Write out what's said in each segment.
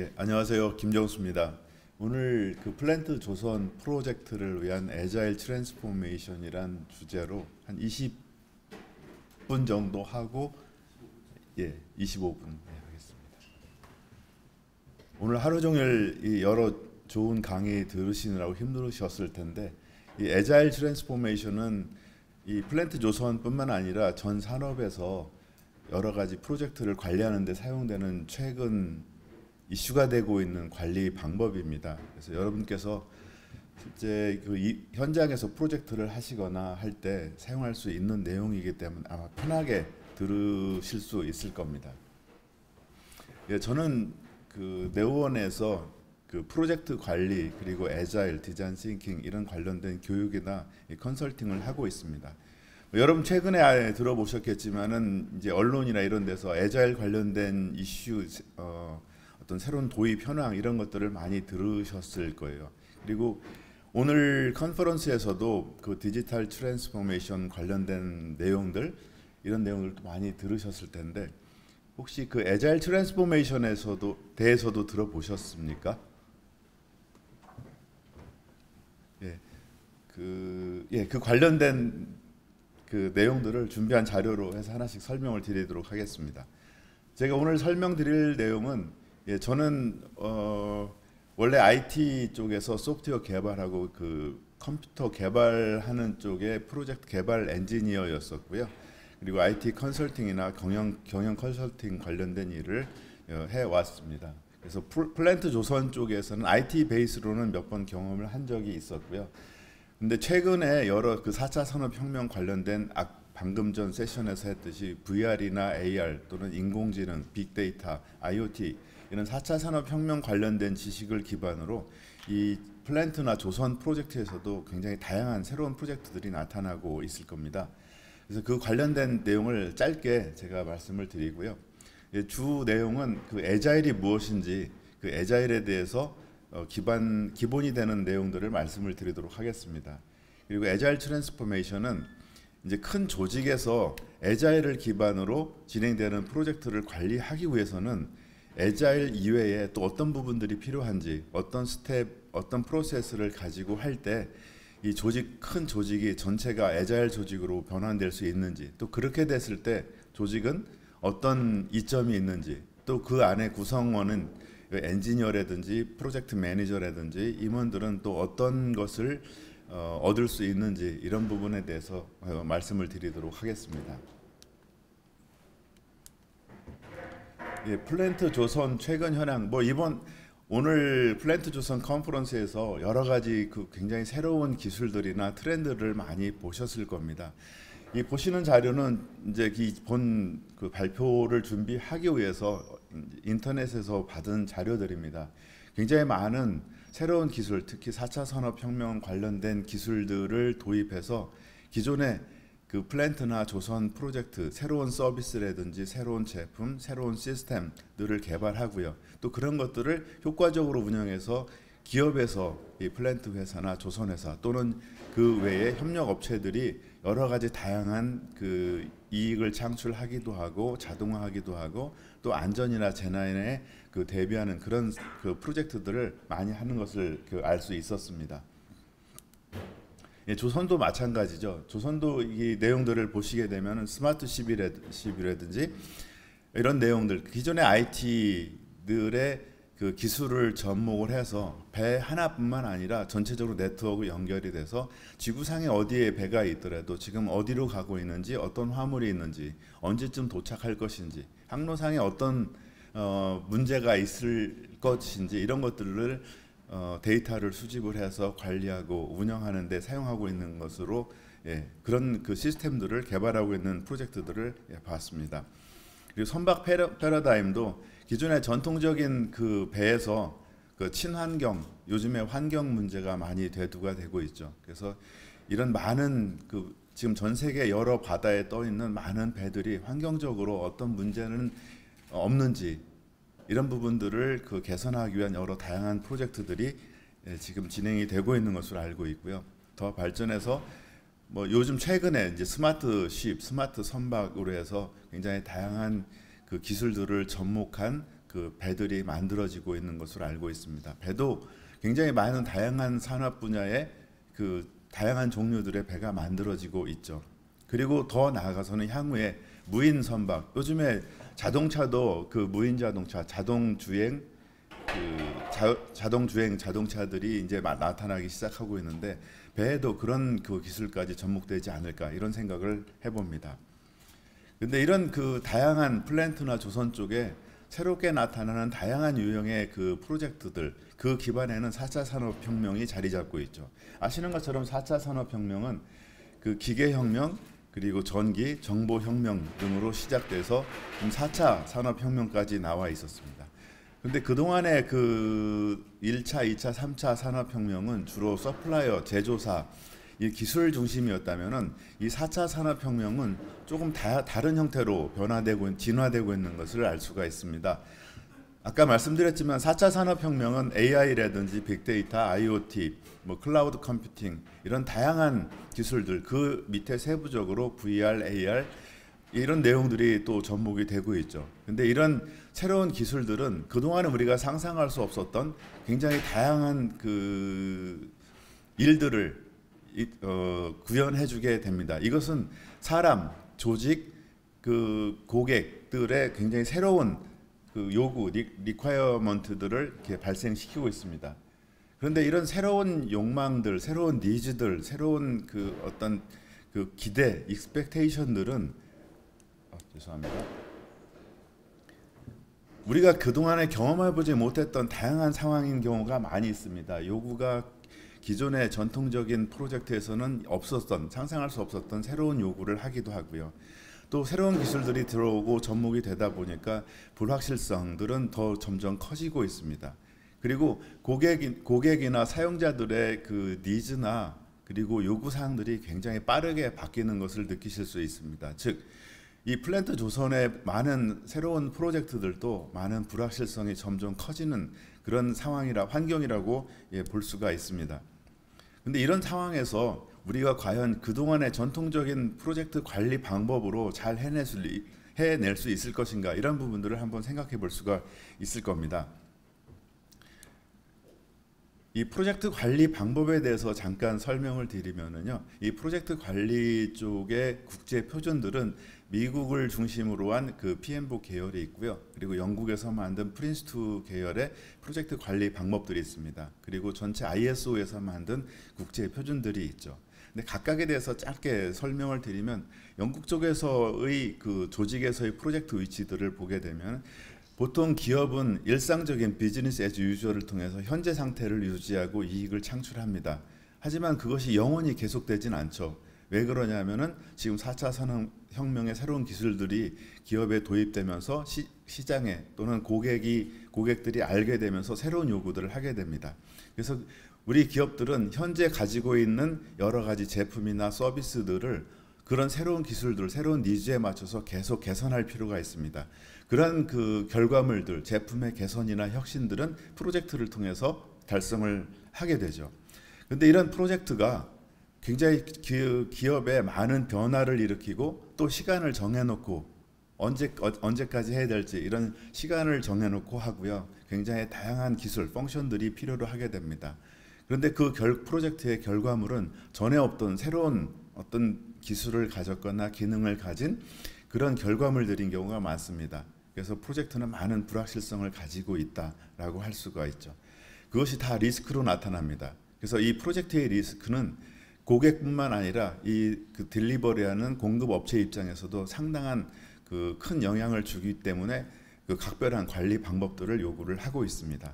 예, 안녕하세요. 김정수입니다. 오늘 그 플랜트 조선 프로젝트를 위한 애자일 트랜스포메이션이란 주제로 한 20분 정도 하고 25분 하겠습니다. 오늘 하루 종일 이 여러 좋은 강의 들으시느라고 힘들으셨을 텐데 이 애자일 트랜스포메이션은 이 플랜트 조선뿐만 아니라 전 산업에서 여러 가지 프로젝트를 관리하는 데 사용되는 최근 이슈가 되고 있는 관리 방법입니다. 그래서 여러분께서 실제 현장에서 프로젝트를 하시거나 할 때 사용할 수 있는 내용이기 때문에 아마 편하게 들으실 수 있을 겁니다. 예, 저는 그 네오원에서 그 프로젝트 관리 그리고 애자일, 디자인 싱킹 이런 관련된 교육이나 컨설팅을 하고 있습니다. 여러분 최근에 들어보셨겠지만은 이제 언론이나 이런 데서 애자일 관련된 이슈 어떤 새로운 도입 현황 이런 것들을 많이 들으셨을 거예요. 그리고 오늘 컨퍼런스에서도 그 디지털 트랜스포메이션 관련된 내용들 이런 내용들도 많이 들으셨을 텐데 혹시 그 애자일 트랜스포메이션에서도 대해서도 들어보셨습니까? 그 관련된 그 내용들을 준비한 자료로 해서 하나씩 설명을 드리도록 하겠습니다. 제가 오늘 설명드릴 내용은 저는 원래 IT 쪽에서 소프트웨어 개발하고 그 컴퓨터 개발하는 쪽에 프로젝트 개발 엔지니어였었고요. 그리고 IT 컨설팅이나 경영 컨설팅 관련된 일을 해왔습니다. 그래서 플랜트 조선 쪽에서는 IT 베이스로는 몇 번 경험을 한 적이 있었고요. 근데 최근에 여러 그 4차 산업혁명 관련된 방금 전 세션에서 했듯이 VR이나 AR 또는 인공지능, 빅데이터, IoT 이런 4차 산업혁명 관련된 지식을 기반으로 이 플랜트나 조선 프로젝트에서도 굉장히 다양한 새로운 프로젝트들이 나타나고 있을 겁니다. 그래서 그 관련된 내용을 짧게 제가 말씀을 드리고요. 주 내용은 그 애자일이 무엇인지 그 애자일에 대해서 기본이 되는 내용들을 말씀을 드리도록 하겠습니다. 그리고 애자일 트랜스포메이션은 이제 큰 조직에서 애자일을 기반으로 진행되는 프로젝트를 관리하기 위해서는 애자일 이외에 또 어떤 부분들이 필요한지, 어떤 스텝, 어떤 프로세스를 가지고 할 때 이 큰 조직이 전체가 애자일 조직으로 변환될 수 있는지, 또 그렇게 됐을 때 조직은 어떤 이점이 있는지, 또 그 안에 구성원은 엔지니어라든지 프로젝트 매니저라든지 임원들은 또 어떤 것을 얻을 수 있는지 이런 부분에 대해서 말씀을 드리도록 하겠습니다. 플랜트 조선 최근 현황 오늘 플랜트 조선 컨퍼런스에서 여러 가지 그 굉장히 새로운 기술들이나 트렌드를 많이 보셨을 겁니다. 이 보시는 자료는 이제 본 그 발표를 준비하기 위해서 인터넷에서 받은 자료들입니다. 굉장히 많은 새로운 기술, 특히 4차 산업혁명 관련된 기술들을 도입해서 기존의 그 플랜트나 조선 프로젝트, 새로운 서비스라든지 새로운 제품, 새로운 시스템들을 개발하고요. 또 그런 것들을 효과적으로 운영해서 기업에서 이 플랜트 회사나 조선 회사 또는 그 외에 협력 업체들이 여러 가지 다양한 그 이익을 창출하기도 하고 자동화하기도 하고 또 안전이나 재난에 그 대비하는 그런 그 프로젝트들을 많이 하는 것을 알 수 있었습니다. 조선도 마찬가지죠. 조선도 이 내용들을 보시게 되면 스마트십이라든지 이런 내용들 기존의 IT들의 그 기술을 접목을 해서 배 하나뿐만 아니라 전체적으로 네트워크 연결이 돼서 지구상에 어디에 배가 있더라도 지금 어디로 가고 있는지 어떤 화물이 있는지 언제쯤 도착할 것인지 항로상에 어떤 문제가 있을 것인지 이런 것들을 데이터를 수집을 해서 관리하고 운영하는 데 사용하고 있는 것으로 그런 그 시스템들을 개발하고 있는 프로젝트들을 봤습니다. 그리고 선박 패러다임도 기존의 전통적인 그 배에서 그 친환경, 요즘에 환경 문제가 많이 대두가 되고 있죠. 그래서 이런 많은 그 지금 전 세계 여러 바다에 떠 있는 많은 배들이 환경적으로 어떤 문제는 없는지 이런 부분들을 그 개선하기 위한 여러 다양한 프로젝트들이 지금 진행이 되고 있는 것으로 알고 있고요. 더 발전해서 요즘 최근에 이제 스마트 선박으로 해서 굉장히 다양한 그 기술들을 접목한 그 배들이 만들어지고 있는 것으로 알고 있습니다. 배도 굉장히 많은 다양한 산업 분야의 그 다양한 종류들의 배가 만들어지고 있죠. 그리고 더 나아가서는 향후에 무인 선박, 요즘에 자동차도 그 무인 자동차, 자동 주행 자동 주행 자동차들이 이제 나타나기 시작하고 있는데 배에도 그런 그 기술까지 접목되지 않을까 이런 생각을 해봅니다. 근데 이런 그 다양한 플랜트나 조선 쪽에 새롭게 나타나는 다양한 유형의 그 프로젝트들, 그 기반에는 4차 산업혁명이 자리 잡고 있죠. 아시는 것처럼 4차 산업혁명은 그 기계혁명, 그리고 전기, 정보혁명 등으로 시작돼서 4차 산업혁명까지 나와 있었습니다. 그런데 그동안의 그 1차, 2차, 3차 산업혁명은 주로 서플라이어, 제조사, 이 기술 중심이었다면은 이 4차 산업혁명은 조금 다른 형태로 변화되고 진화되고 있는 것을 알 수가 있습니다. 아까 말씀드렸지만 4차 산업혁명은 AI라든지 빅데이터, IoT, 뭐 클라우드 컴퓨팅 이런 다양한 기술들 그 밑에 세부적으로 VR, AR 이런 내용들이 또 접목이 되고 있죠. 근데 이런 새로운 기술들은 그동안은 우리가 상상할 수 없었던 굉장히 다양한 그 일들을 구현해주게 됩니다. 이것은 사람, 조직, 그 고객들의 굉장히 새로운 그 요구, 리퀘어먼트들을 이렇게 발생시키고 있습니다. 그런데 이런 새로운 욕망들, 새로운 니즈들, 새로운 그 어떤 그 기대, 익스펙테이션들은 죄송합니다. 우리가 그동안에 경험해보지 못했던 다양한 상황인 경우가 많이 있습니다. 요구가 기존의 전통적인 프로젝트에서는 없었던, 상상할 수 없었던 새로운 요구를 하기도 하고요. 또 새로운 기술들이 들어오고 접목이 되다 보니까 불확실성들은 더 점점 커지고 있습니다. 그리고 고객이나 사용자들의 그 니즈나 그리고 요구사항들이 굉장히 빠르게 바뀌는 것을 느끼실 수 있습니다. 즉, 이 플랜트 조선의 많은 새로운 프로젝트들도 많은 불확실성이 점점 커지는 그런 상황이라 환경이라고 볼 수가 있습니다. 근데 이런 상황에서 우리가 과연 그동안의 전통적인 프로젝트 관리 방법으로 잘 해낼 수 있을 것인가 이런 부분들을 한번 생각해 볼 수가 있을 겁니다. 이 프로젝트 관리 방법에 대해서 잠깐 설명을 드리면은요, 이 프로젝트 관리 쪽의 국제 표준들은 미국을 중심으로 한 그 PMBOK 계열이 있고요. 그리고 영국에서 만든 프린스2 계열의 프로젝트 관리 방법들이 있습니다. 그리고 전체 ISO에서 만든 국제 표준들이 있죠. 근데 각각에 대해서 짧게 설명을 드리면 영국 쪽에서의 그 조직에서의 프로젝트 위치들을 보게 되면 보통 기업은 일상적인 비즈니스 애즈 유주얼을 통해서 현재 상태를 유지하고 이익을 창출합니다. 하지만 그것이 영원히 계속되진 않죠. 왜 그러냐면은 지금 4차 산업혁명의 새로운 기술들이 기업에 도입되면서 시장에 또는 고객들이 알게 되면서 새로운 요구들을 하게 됩니다. 그래서 우리 기업들은 현재 가지고 있는 여러 가지 제품이나 서비스들을 그런 새로운 기술들, 새로운 니즈에 맞춰서 계속 개선할 필요가 있습니다. 그런 그 결과물들, 제품의 개선이나 혁신들은 프로젝트를 통해서 달성을 하게 되죠. 그런데 이런 프로젝트가 굉장히 기업에 많은 변화를 일으키고 또 시간을 정해놓고 언제까지 해야 될지 이런 시간을 정해놓고 하고요. 굉장히 다양한 기술, 펑션들이 필요로 하게 됩니다. 그런데 그 프로젝트의 결과물은 전에 없던 새로운 어떤 기술을 가졌거나 기능을 가진 그런 결과물들인 경우가 많습니다. 그래서 프로젝트는 많은 불확실성을 가지고 있다라고 할 수가 있죠. 그것이 다 리스크로 나타납니다. 그래서 이 프로젝트의 리스크는 고객뿐만 아니라 그 딜리버리하는 공급 업체 입장에서도 상당한 그 큰 영향을 주기 때문에 그 각별한 관리 방법들을 요구를 하고 있습니다.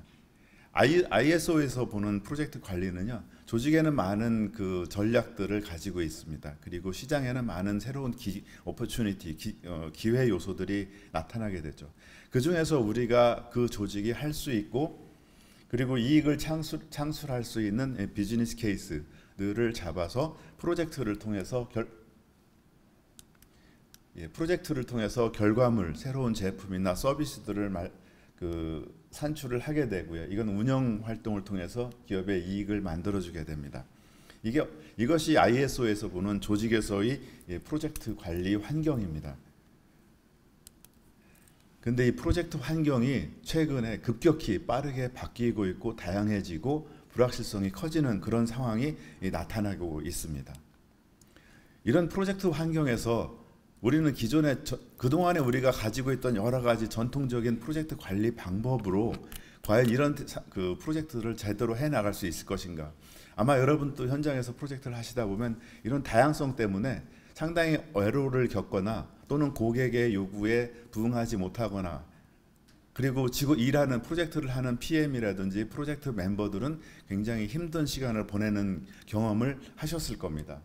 ISO에서 보는 프로젝트 관리는요, 조직에는 많은 그 전략들을 가지고 있습니다. 그리고 시장에는 많은 새로운 기회 요소들이 나타나게 되죠. 그 중에서 우리가 그 조직이 할 수 있고 그리고 이익을 창출할 수 있는 비즈니스 케이스들을 잡아서 프로젝트를 통해서 결과물, 새로운 제품이나 서비스들을 산출을 하게 되고요. 이건 운영 활동을 통해서 기업의 이익을 만들어주게 됩니다. 이것이 ISO에서 보는 조직에서의 프로젝트 관리 환경입니다. 근데 이 프로젝트 환경이 최근에 급격히 빠르게 바뀌고 있고 다양해지고 불확실성이 커지는 그런 상황이 나타나고 있습니다. 이런 프로젝트 환경에서 우리는 기존에 그동안에 우리가 가지고 있던 여러 가지 전통적인 프로젝트 관리 방법으로 과연 이런 그 프로젝트를 제대로 해 나갈 수 있을 것인가? 아마 여러분도 현장에서 프로젝트를 하시다 보면 이런 다양성 때문에 상당히 애로를 겪거나 또는 고객의 요구에 부응하지 못하거나, 그리고 일하는 프로젝트를 하는 PM이라든지 프로젝트 멤버들은 굉장히 힘든 시간을 보내는 경험을 하셨을 겁니다.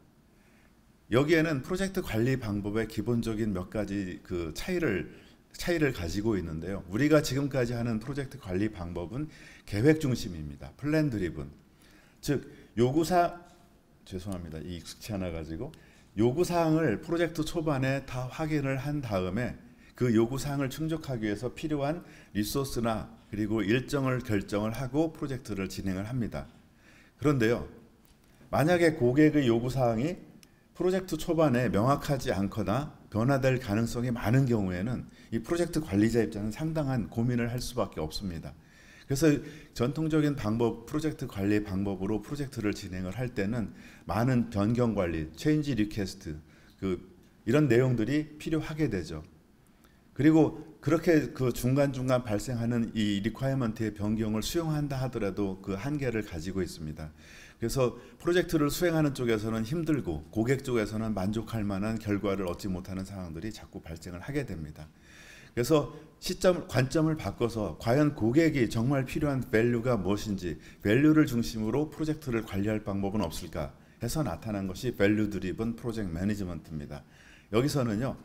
여기에는 프로젝트 관리 방법의 기본적인 몇 가지 그 차이를 가지고 있는데요. 우리가 지금까지 하는 프로젝트 관리 방법은 계획 중심입니다. 플랜 드리븐. 즉 죄송합니다. 익숙치 않아 가지고 요구사항을 프로젝트 초반에 다 확인을 한 다음에 그 요구사항을 충족하기 위해서 필요한 리소스나 그리고 일정을 결정을 하고 프로젝트를 진행을 합니다. 그런데요, 만약에 고객의 요구사항이 프로젝트 초반에 명확하지 않거나 변화될 가능성이 많은 경우에는 이 프로젝트 관리자 입장은 상당한 고민을 할 수밖에 없습니다. 그래서 전통적인 방법, 프로젝트 관리 방법으로 프로젝트를 진행을 할 때는 많은 변경 관리, 체인지 리퀘스트, 이런 내용들이 필요하게 되죠. 그리고 그렇게 그 중간중간 발생하는 이 리퀘어먼트의 변경을 수용한다 하더라도 그 한계를 가지고 있습니다. 그래서 프로젝트를 수행하는 쪽에서는 힘들고 고객 쪽에서는 만족할 만한 결과를 얻지 못하는 상황들이 자꾸 발생을 하게 됩니다. 그래서 관점을 바꿔서 과연 고객이 정말 필요한 밸류가 무엇인지, 밸류를 중심으로 프로젝트를 관리할 방법은 없을까 해서 나타난 것이 밸류 드리븐 프로젝트 매니지먼트입니다. 여기서는요,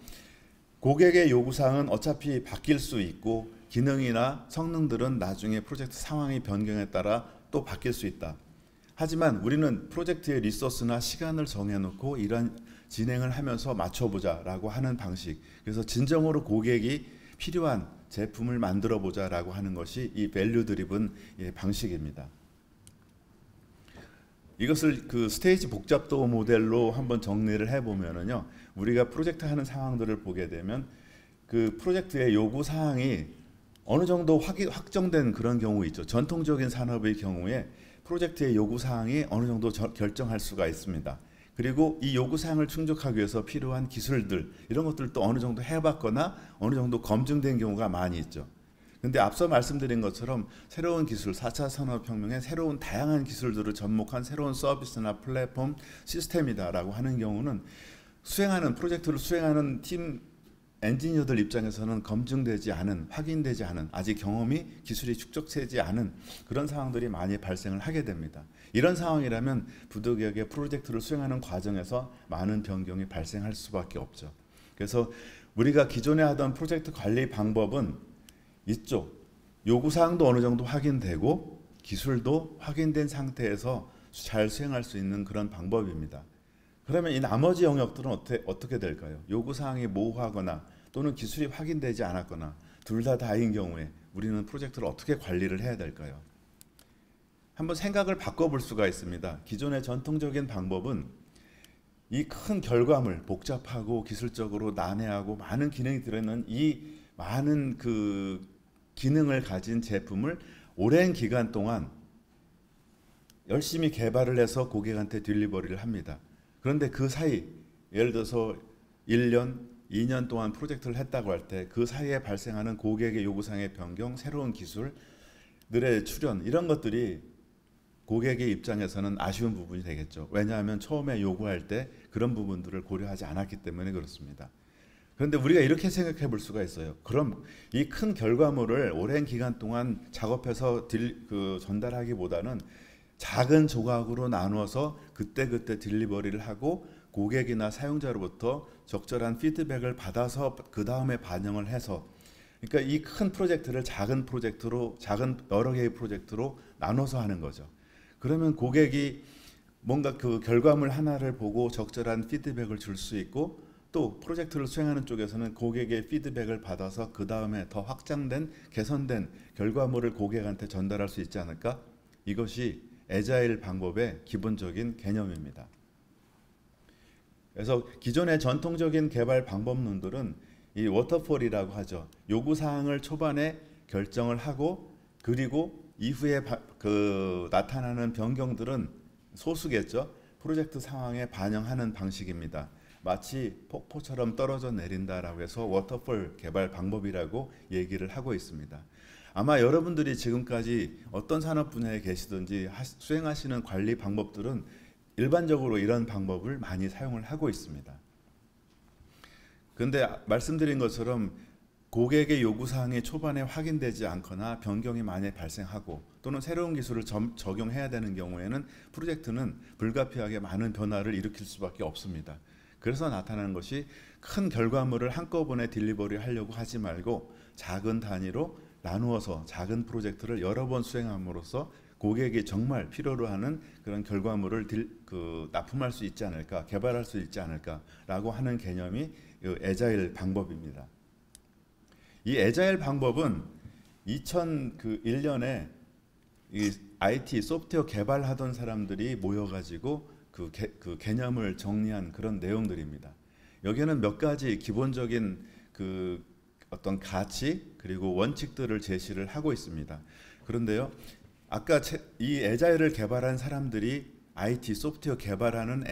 고객의 요구사항은 어차피 바뀔 수 있고 기능이나 성능들은 나중에 프로젝트 상황의 변경에 따라 또 바뀔 수 있다. 하지만 우리는 프로젝트의 리소스나 시간을 정해놓고 이런 진행을 하면서 맞춰보자라고 하는 방식, 그래서 진정으로 고객이 필요한 제품을 만들어 보자라고 하는 것이 이 밸류 드리븐 방식입니다. 이것을 그 스테이지 복잡도 모델로 한번 정리를 해보면은요, 우리가 프로젝트 하는 상황들을 보게 되면 그 프로젝트의 요구 사항이 어느 정도 확정된 그런 경우 있죠. 전통적인 산업의 경우에 프로젝트의 요구 사항이 어느 정도 결정할 수가 있습니다. 그리고 이 요구 사항을 충족하기 위해서 필요한 기술들, 이런 것들도 어느 정도 해봤거나 어느 정도 검증된 경우가 많이 있죠. 근데 앞서 말씀드린 것처럼 새로운 기술, 4차 산업혁명의 새로운 다양한 기술들을 접목한 새로운 서비스나 플랫폼 시스템이다라고 하는 경우는 프로젝트를 수행하는 팀 엔지니어들 입장에서는 검증되지 않은, 확인되지 않은, 아직 기술이 축적되지 않은 그런 상황들이 많이 발생을 하게 됩니다. 이런 상황이라면 부득이하게 프로젝트를 수행하는 과정에서 많은 변경이 발생할 수밖에 없죠. 그래서 우리가 기존에 하던 프로젝트 관리 방법은 이쪽 요구사항도 어느 정도 확인되고 기술도 확인된 상태에서 잘 수행할 수 있는 그런 방법입니다. 그러면 이 나머지 영역들은 어떻게 될까요? 요구사항이 모호하거나 또는 기술이 확인되지 않았거나 둘 다 다인 경우에 우리는 프로젝트를 어떻게 관리를 해야 될까요? 한번 생각을 바꿔볼 수가 있습니다. 기존의 전통적인 방법은 이 큰 결과물, 복잡하고 기술적으로 난해하고 많은 기능이 들어있는 이 많은 그 기능을 가진 제품을 오랜 기간 동안 열심히 개발을 해서 고객한테 딜리버리를 합니다. 그런데 그 사이, 예를 들어서 1년, 2년 동안 프로젝트를 했다고 할 때 그 사이에 발생하는 고객의 요구사항의 변경, 새로운 기술들의 출현, 이런 것들이 고객의 입장에서는 아쉬운 부분이 되겠죠. 왜냐하면 처음에 요구할 때 그런 부분들을 고려하지 않았기 때문에 그렇습니다. 그런데 우리가 이렇게 생각해 볼 수가 있어요. 그럼 이 큰 결과물을 오랜 기간 동안 작업해서 전달하기보다는 작은 조각으로 나누어서 그때그때 딜리버리를 하고 고객이나 사용자로부터 적절한 피드백을 받아서 그 다음에 반영을 해서, 그러니까 이 큰 프로젝트를 작은 여러 개의 프로젝트로 나눠서 하는 거죠. 그러면 고객이 뭔가 그 결과물 하나를 보고 적절한 피드백을 줄 수 있고, 또 프로젝트를 수행하는 쪽에서는 고객의 피드백을 받아서 그 다음에 더 확장된, 개선된 결과물을 고객한테 전달할 수 있지 않을까? 이것이 애자일 방법의 기본적인 개념입니다. 그래서 기존의 전통적인 개발 방법론들은 이 워터폴이라고 하죠. 요구 사항을 초반에 결정을 하고 그리고 이후에 나타나는 변경들은 소수겠죠. 프로젝트 상황에 반영하는 방식입니다. 마치 폭포처럼 떨어져 내린다라고 해서 워터폴 개발 방법이라고 얘기를 하고 있습니다. 아마 여러분들이 지금까지 어떤 산업 분야에 계시든지 수행하시는 관리 방법들은 일반적으로 이런 방법을 많이 사용을 하고 있습니다. 그런데 말씀드린 것처럼 고객의 요구사항이 초반에 확인되지 않거나 변경이 많이 발생하고 또는 새로운 기술을 적용해야 되는 경우에는 프로젝트는 불가피하게 많은 변화를 일으킬 수밖에 없습니다. 그래서 나타나는 것이 큰 결과물을 한꺼번에 딜리버리 하려고 하지 말고 작은 단위로 나누어서 작은 프로젝트를 여러 번 수행함으로써 고객이 정말 필요로 하는 그런 결과물을 납품할 수 있지 않을까, 개발할 수 있지 않을까라고 하는 개념이 애자일 방법입니다. 이 애자일 방법은 2001년에 이 IT 소프트웨어 개발하던 사람들이 모여가지고 그 개념을 정리한 그런 내용들입니다. 여기에는 몇 가지 기본적인 어떤 가치 그리고 원칙들을 제시를 하고 있습니다. 그런데요, 아까 이 애자일을 개발한 사람들이 IT 소프트웨어 개발하는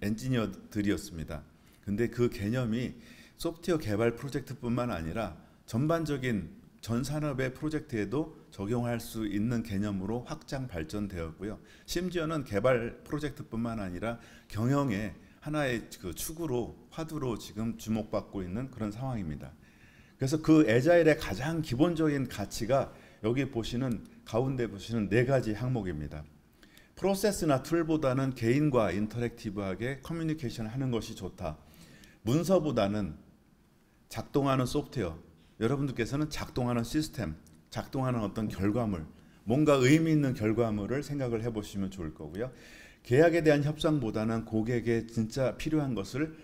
엔지니어들이었습니다. 근데 그 개념이 소프트웨어 개발 프로젝트뿐만 아니라 전반적인 전 산업의 프로젝트에도 적용할 수 있는 개념으로 확장 발전되었고요. 심지어는 개발 프로젝트뿐만 아니라 경영의 하나의 축으로 화두로 지금 주목받고 있는 그런 상황입니다. 그래서 그 애자일의 가장 기본적인 가치가 여기 가운데 보시는 4가지 항목입니다. 프로세스나 툴보다는 개인과 인터랙티브하게 커뮤니케이션 하는 것이 좋다. 문서보다는 작동하는 소프트웨어, 여러분들께서는 작동하는 시스템, 작동하는 어떤 결과물, 뭔가 의미 있는 결과물을 생각을 해보시면 좋을 거고요. 계약에 대한 협상보다는 고객에 진짜 필요한 것을,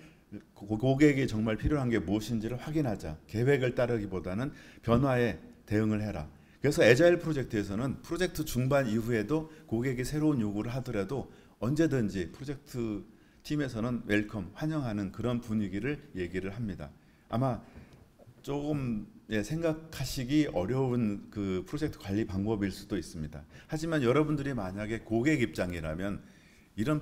고객이 정말 필요한 게 무엇인지를 확인하자. 계획을 따르기보다는 변화에 대응을 해라. 그래서 애자일 프로젝트에서는 프로젝트 중반 이후에도 고객이 새로운 요구를 하더라도 언제든지 프로젝트 팀에서는 웰컴, 환영하는 그런 분위기를 얘기를 합니다. 아마 조금 생각하시기 어려운 그 프로젝트 관리 방법일 수도 있습니다. 하지만 여러분들이 만약에 고객 입장이라면 이런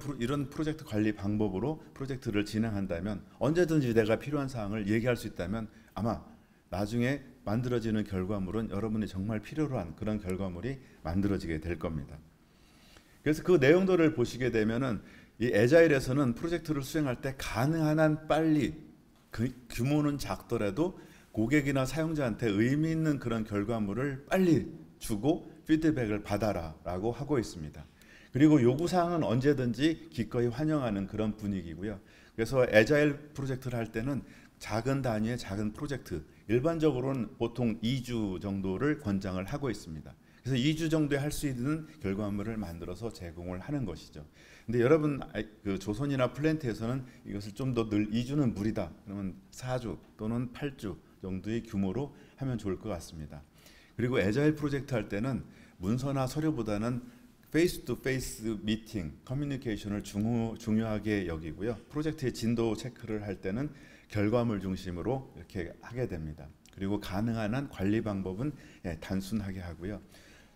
프로젝트 관리 방법으로 프로젝트를 진행한다면 언제든지 내가 필요한 사항을 얘기할 수 있다면 아마 나중에 만들어지는 결과물은 여러분이 정말 필요로 한 그런 결과물이 만들어지게 될 겁니다. 그래서 그 내용들을 보시게 되면은 이 애자일에서는 프로젝트를 수행할 때 가능한 한 빨리 규모는 작더라도 고객이나 사용자한테 의미 있는 그런 결과물을 빨리 주고 피드백을 받아라라고 하고 있습니다. 그리고 요구사항은 언제든지 기꺼이 환영하는 그런 분위기고요. 그래서 애자일 프로젝트를 할 때는 작은 단위의 작은 프로젝트, 일반적으로는 보통 2주 정도를 권장을 하고 있습니다. 그래서 2주 정도에 할 수 있는 결과물을 만들어서 제공을 하는 것이죠. 근데 여러분 조선이나 플랜트에서는 이것을 좀 더 2주는 무리다. 그러면 4주 또는 8주 정도의 규모로 하면 좋을 것 같습니다. 그리고 애자일 프로젝트 할 때는 문서나 서류보다는 페이스 투 페이스 미팅, 커뮤니케이션을 중요하게 여기고요. 프로젝트의 진도 체크를 할 때는 결과물 중심으로 이렇게 하게 됩니다. 그리고 가능한 한 관리 방법은 단순하게 하고요.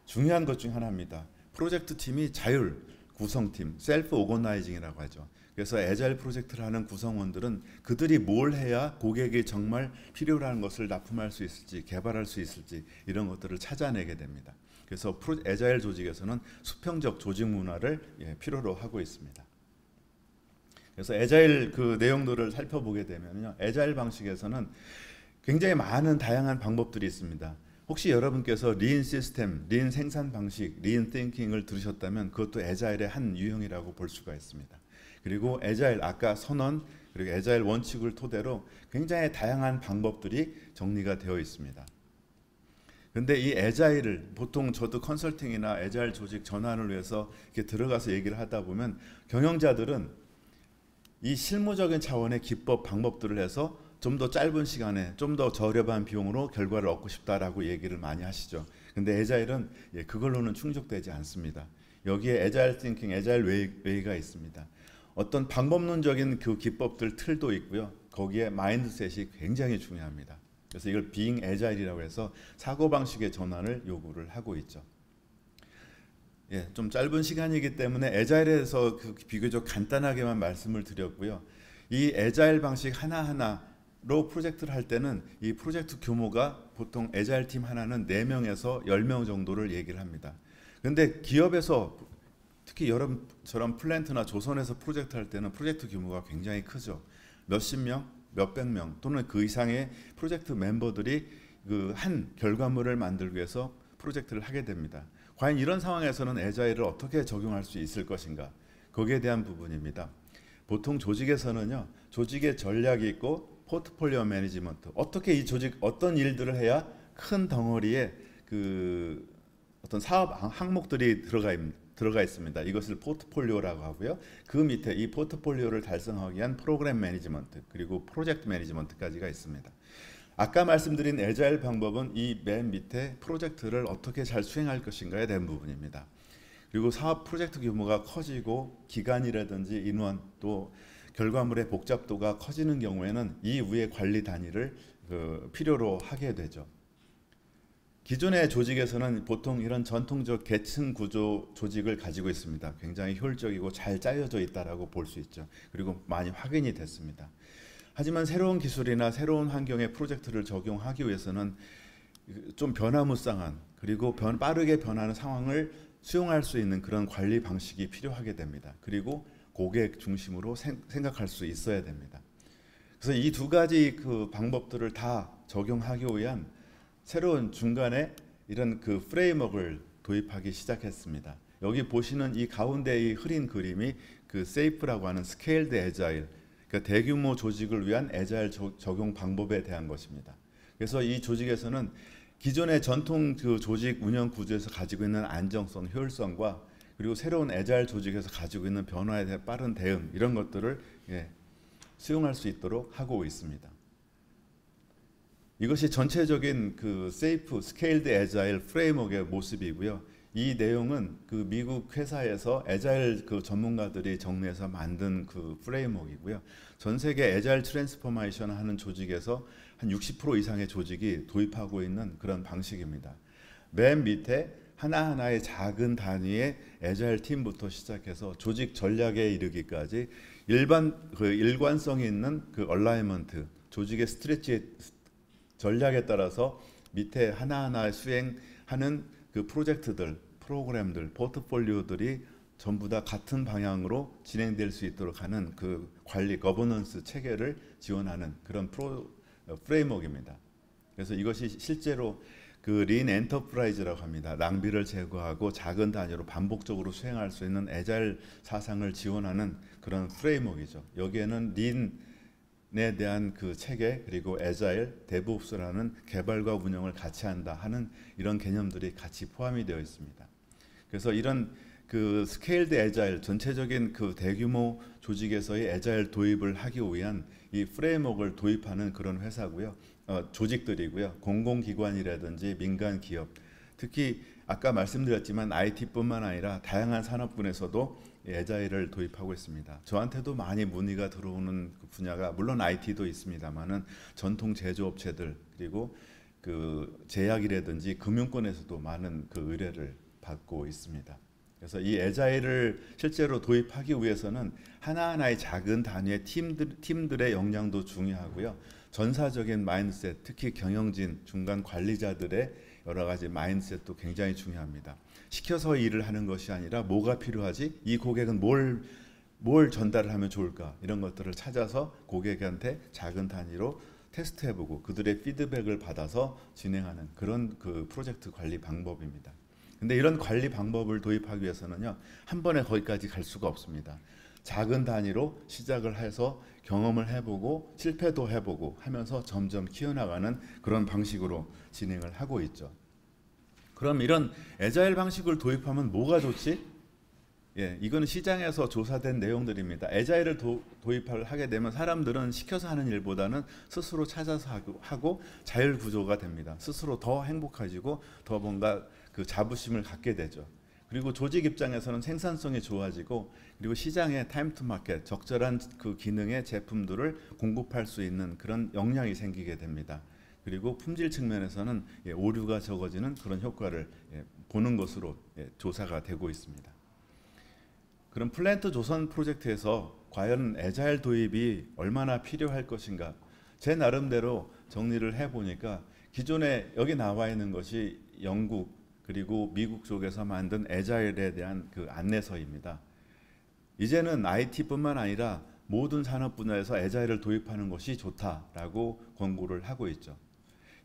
중요한 것 중 하나입니다. 프로젝트 팀이 자율 구성팀, 셀프 오거나이징이라고 하죠. 그래서 애자일 프로젝트를 하는 구성원들은 그들이 뭘 해야 고객이 정말 필요로 하는 것을 납품할 수 있을지, 개발할 수 있을지 이런 것들을 찾아내게 됩니다. 그래서 애자일 조직에서는 수평적 조직 문화를 필요로 하고 있습니다. 그래서 애자일 그 내용들을 살펴보게 되면요, 애자일 방식에서는 굉장히 많은 다양한 방법들이 있습니다. 혹시 여러분께서 린 시스템, 린 생산 방식, 린 띵킹을 들으셨다면 그것도 애자일의 한 유형이라고 볼 수가 있습니다. 그리고 애자일 아까 선언 그리고 애자일 원칙을 토대로 굉장히 다양한 방법들이 정리가 되어 있습니다. 그런데 이 애자일을 보통 저도 컨설팅이나 애자일 조직 전환을 위해서 이렇게 들어가서 얘기를 하다 보면 경영자들은 이 실무적인 차원의 기법 방법들을 해서 좀 더 짧은 시간에 좀 더 저렴한 비용으로 결과를 얻고 싶다라고 얘기를 많이 하시죠. 근데 애자일은 그걸로는 충족되지 않습니다. 여기에 애자일 띵킹, 애자일 웨이가 있습니다. 어떤 방법론적인 그 기법들 틀도 있고요. 거기에 마인드셋이 굉장히 중요합니다. 그래서 이걸 being agile이라고 해서 사고방식의 전환을 요구를 하고 있죠. 예, 좀 짧은 시간이기 때문에 에자일에서 비교적 간단하게만 말씀을 드렸고요. 이 에자일 방식 하나하나로 프로젝트를 할 때는 이 프로젝트 규모가 보통 에자일 팀 하나는 4명에서 10명 정도를 얘기를 합니다. 근데 기업에서 특히 여러분처럼 플랜트나 조선에서 프로젝트 할 때는 프로젝트 규모가 굉장히 크죠. 몇십 명, 몇백 명 또는 그 이상의 프로젝트 멤버들이 그 한 결과물을 만들기 위해서 프로젝트를 하게 됩니다. 과연 이런 상황에서는 에자일을 어떻게 적용할 수 있을 것인가? 거기에 대한 부분입니다. 보통 조직에서는요, 조직의 전략이 있고 포트폴리오 매니지먼트, 어떻게 이 조직 어떤 일들을 해야 큰 덩어리에 그 어떤 사업 항목들이 들어가 있습니다. 이것을 포트폴리오라고 하고요. 그 밑에 이 포트폴리오를 달성하기 위한 프로그램 매니지먼트 그리고 프로젝트 매니지먼트까지가 있습니다. 아까 말씀드린 에자일 방법은 이 맨 밑에 프로젝트를 어떻게 잘 수행할 것인가에 대한 부분입니다. 그리고 사업 프로젝트 규모가 커지고 기간이라든지 인원 또 결과물의 복잡도가 커지는 경우에는 이 위의 관리 단위를 필요로 하게 되죠. 기존의 조직에서는 보통 이런 전통적 계층 구조 조직을 가지고 있습니다. 굉장히 효율적이고 잘 짜여져 있다라고 볼 수 있죠. 그리고 많이 확인이 됐습니다. 하지만 새로운 기술이나 새로운 환경의 프로젝트를 적용하기 위해서는 좀 변화무쌍한 그리고 빠르게 변하는 상황을 수용할 수 있는 그런 관리 방식이 필요하게 됩니다. 그리고 고객 중심으로 생각할 수 있어야 됩니다. 그래서 이 두 가지 그 방법들을 다 적용하기 위한 새로운 중간에 이런 그 프레임워크를 도입하기 시작했습니다. 여기 보시는 이 가운데 이 흐린 그림이 그 세이프라고 하는 스케일드 에자일, 그러니까 대규모 조직을 위한 에자일 적용 방법에 대한 것입니다. 그래서 이 조직에서는 기존의 전통 그 조직 운영 구조에서 가지고 있는 안정성, 효율성과 그리고 새로운 에자일 조직에서 가지고 있는 변화에 대한 빠른 대응 이런 것들을 수용할 수 있도록 하고 있습니다. 이것이 전체적인 그 세이프 스케일드 에자일 프레임워크의 모습이고요. 이 내용은 그 미국 회사에서 에자일 그 전문가들이 정리해서 만든 그 프레임워크이고요. 전 세계 에자일 트랜스포메이션 하는 조직에서 한 60% 이상의 조직이 도입하고 있는 그런 방식입니다. 맨 밑에 하나하나의 작은 단위의 에자일 팀부터 시작해서 조직 전략에 이르기까지 일관성이 있는 그 얼라이먼트, 조직의 스트레치 전략에 따라서 밑에 하나하나 수행하는 그 프로젝트들, 프로그램들, 포트폴리오들이 전부 다 같은 방향으로 진행될 수 있도록 하는 그 관리, 거버넌스 체계를 지원하는 그런 프레임워크입니다. 그래서 이것이 실제로 그 린 엔터프라이즈라고 합니다. 낭비를 제거하고 작은 단위로 반복적으로 수행할 수 있는 에자일 사상을 지원하는 그런 프레임워크이죠. 여기에는 린에 대한 그 체계 그리고 에자일, 데브옵스라는 개발과 운영을 같이 한다 하는 이런 개념들이 같이 포함이 되어 있습니다. 그래서 이런 그 스케일드 에자일 전체적인 그 대규모 조직에서의 에자일 도입을 하기 위한 이 프레임워크를 도입하는 그런 회사고요. 조직들이고요. 공공기관이라든지 민간 기업, 특히 아까 말씀드렸지만 IT뿐만 아니라 다양한 산업군에서도 에자일을 도입하고 있습니다. 저한테도 많이 문의가 들어오는 그 분야가 물론 IT도 있습니다만은 전통 제조업체들 그리고 그 제약이라든지 금융권에서도 많은 그 의뢰를 받고 있습니다. 그래서 이 에자일을 실제로 도입하기 위해서는 하나하나의 작은 단위의 팀들의 역량도 중요하고요. 전사적인 마인드셋, 특히 경영진, 중간 관리자들의 여러 가지 마인드셋도 굉장히 중요합니다. 시켜서 일을 하는 것이 아니라 뭐가 필요하지? 이 고객은 뭘 전달을 하면 좋을까? 이런 것들을 찾아서 고객한테 작은 단위로 테스트해보고 그들의 피드백을 받아서 진행하는 그런 그 프로젝트 관리 방법입니다. 근데 이런 관리 방법을 도입하기 위해서는요, 한 번에 거기까지 갈 수가 없습니다. 작은 단위로 시작을 해서 경험을 해보고 실패도 해보고 하면서 점점 키워나가는 그런 방식으로 진행을 하고 있죠. 그럼 이런 에자일 방식을 도입하면 뭐가 좋지? 이건 시장에서 조사된 내용들입니다. 에자일을 도입을 하게 되면 사람들은 시켜서 하는 일보다는 스스로 찾아서 하고 자율 구조가 됩니다. 스스로 더 행복해지고 더 뭔가 그 자부심을 갖게 되죠. 그리고 조직 입장에서는 생산성이 좋아지고 그리고 시장에 타임 투 마켓 적절한 그 기능의 제품들을 공급할 수 있는 그런 역량이 생기게 됩니다. 그리고 품질 측면에서는 오류가 적어지는 그런 효과를 보는 것으로 조사가 되고 있습니다. 그럼 플랜트 조선 프로젝트에서 과연 애자일 도입이 얼마나 필요할 것인가? 제 나름대로 정리를 해보니까 기존에 여기 나와 있는 것이 영국 그리고 미국 쪽에서 만든 애자일에 대한 그 안내서입니다. 이제는 IT뿐만 아니라 모든 산업 분야에서 애자일을 도입하는 것이 좋다라고 권고를 하고 있죠.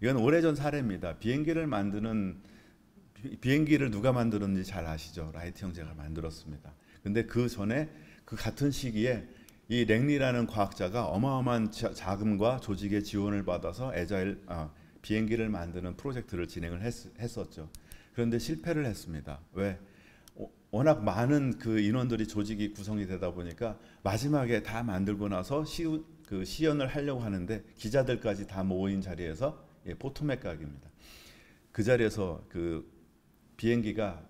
이건 오래전 사례입니다. 비행기를 누가 만들었는지 잘 아시죠? 라이트 형제가 만들었습니다. 근데 그 전에 그 같은 시기에 이 랭리라는 과학자가 어마어마한 자금과 조직의 지원을 받아서 비행기를 만드는 프로젝트를 진행을 했었죠. 그런데 실패를 했습니다. 왜? 워낙 많은 그 인원들이 조직이 구성이 되다 보니까 마지막에 다 만들고 나서 시연을 하려고 하는데 기자들까지 다 모인 자리에서 포토맥 각입니다. 그 자리에서 그 비행기가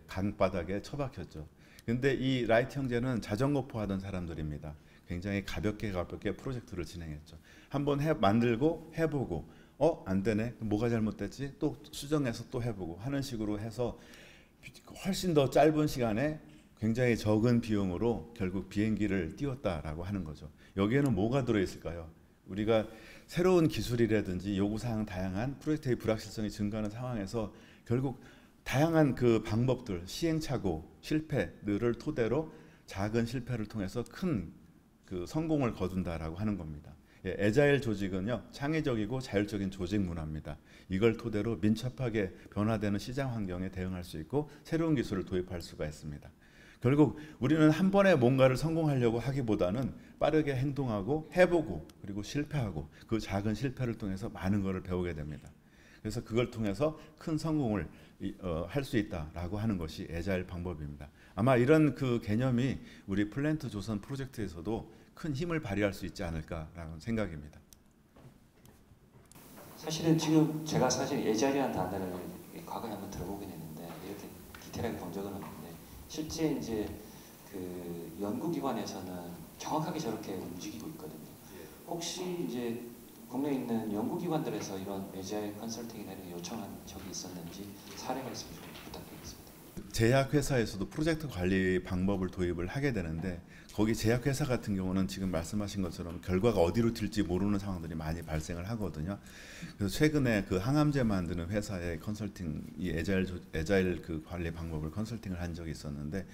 강바닥에 처박혔죠. 근데 이 라이트 형제는 자전거포 하던 사람들입니다. 굉장히 가볍게 프로젝트를 진행했죠. 한번 만들고 해보고 안 되네. 뭐가 잘못됐지? 또 수정해서 또 해보고 하는 식으로 해서 훨씬 더 짧은 시간에 굉장히 적은 비용으로 결국 비행기를 띄웠다라고 하는 거죠. 여기에는 뭐가 들어있을까요? 우리가 새로운 기술이라든지 요구사항 다양한 프로젝트의 불확실성이 증가하는 상황에서 결국 다양한 그 방법들, 시행착오, 실패들을 토대로 작은 실패를 통해서 큰 그 성공을 거둔다라고 하는 겁니다. 애자일 조직은요, 창의적이고 자율적인 조직 문화입니다. 이걸 토대로 민첩하게 변화되는 시장 환경에 대응할 수 있고 새로운 기술을 도입할 수가 있습니다. 결국 우리는 한 번에 뭔가를 성공하려고 하기보다는 빠르게 행동하고 해보고 그리고 실패하고 그 작은 실패를 통해서 많은 것을 배우게 됩니다. 그래서 그걸 통해서 큰 성공을 할 수 있다라고 하는 것이 애자일 방법입니다. 아마 이런 그 개념이 우리 플랜트 조선 프로젝트에서도 큰 힘을 발휘할 수 있지 않을까라는 생각입니다. 사실은 지금 제가 사실 애자일이라는 단어를 과거에 한번 들어보긴 했는데 이렇게 디테일하게 본 적은 없는데 실제 이제 그 연구기관에서는 정확하게 저렇게 움직이고 있거든요. 혹시 이제 국내에 있는 연구기관들에서 이런 애자일 컨설팅이나 이런 요청한 적이 있었는지 사례가 있으면 좀 부탁드리겠습니다. 제약회사에서도 프로젝트 관리 방법을 도입을 하게 되는데 거기 제약회사 같은 경우는 지금 말씀하신 것처럼 결과가 어디로 튈지 모르는 상황들이 많이 발생을 하거든요. 그래서 최근에 그 항암제 만드는 회사의 컨설팅, 이 애자일 그 관리 방법을 컨설팅을 한 적이 있었는데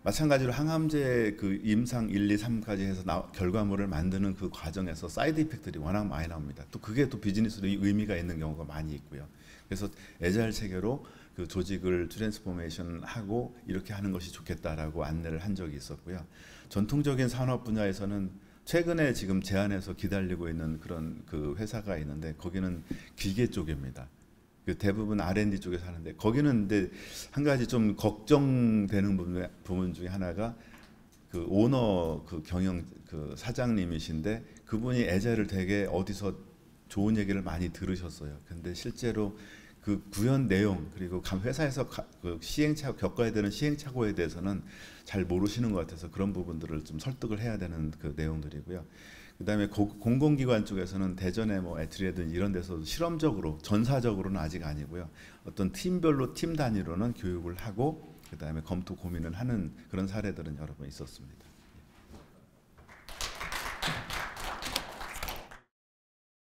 마찬가지로 항암제 그 임상 1, 2, 3까지 해서 결과물을 만드는 그 과정에서 사이드 이펙트들이 워낙 많이 나옵니다. 또 그게 또 비즈니스로 의미가 있는 경우가 많이 있고요. 그래서 애자일 체계로 그 조직을 트랜스포메이션 하고 이렇게 하는 것이 좋겠다라고 안내를 한 적이 있었고요. 전통적인 산업 분야에서는 최근에 지금 제안해서 기다리고 있는 그런 그 회사가 있는데 거기는 기계 쪽입니다. 그 대부분 R&D 쪽에서 하는데 거기는 근데 한 가지 좀 걱정되는 부분 중에 하나가 그 오너 그 경영 그 사장님이신데 그분이 애자일을 되게 어디서 좋은 얘기를 많이 들으셨어요. 근데 실제로 그 구현 내용 그리고 회사에서 그 겪어야 되는 시행착오에 대해서는 잘 모르시는 것 같아서 그런 부분들을 좀 설득을 해야 되는 그 내용들이고요. 그다음에 공공기관 쪽에서는 대전에 뭐 애트리에든 이런 데서 실험적으로 전사적으로는 아직 아니고요. 어떤 팀별로 팀 단위로는 교육을 하고 그다음에 검토 고민을 하는 그런 사례들은 여러 번 있었습니다.